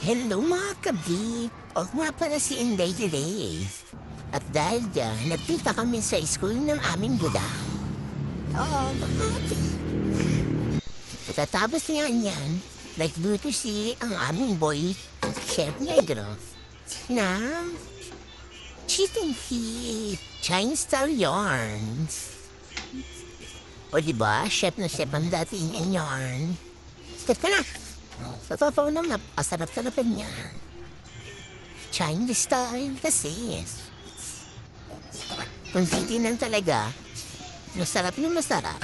Hello mga kabit! O nga pala si Inday today. At dahil dyan, nagpunta kami sa school ng aming buda. Oo, tatapos nga niyan, nagluto si ang aming boy, Chef Negro, ng chicken feet, Chinese style yarns. O diba, chef na chef ang dating ang yarn. Teka na! Sa totoo lang, napasarap-sarapan niya. Chinese style kasi. Kung titinan talaga, masarap na masarap.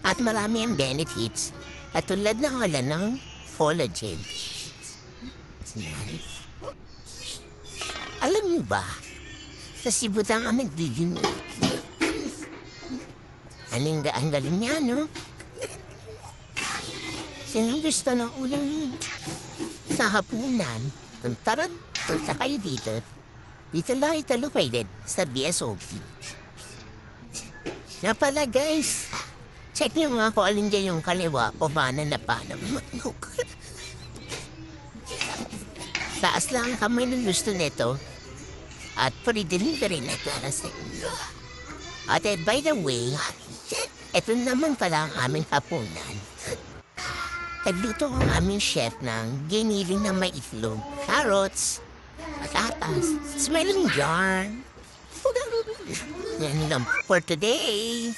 At marami ang benefits. At tulad na wala ng collagen. Alam niyo ba, sa Sibutang ang nagdiging. Ang galing niya, no? Sino gusto ng ulam sa hapunan? Tara kayo dito. Dito lang ito located sa BSOP. Nga pala guys, check niyo nga kung alin dyan yung kaliwa o kanan na panang manok. Taas lang kami ng gusto nito at free delivery na para sa inyo. At by the way, ito naman pala ang aming hapunan. Nagluto ang aming chef ng giniling na may itlog, carrots, patatas, smelling jar. Yan lang for today.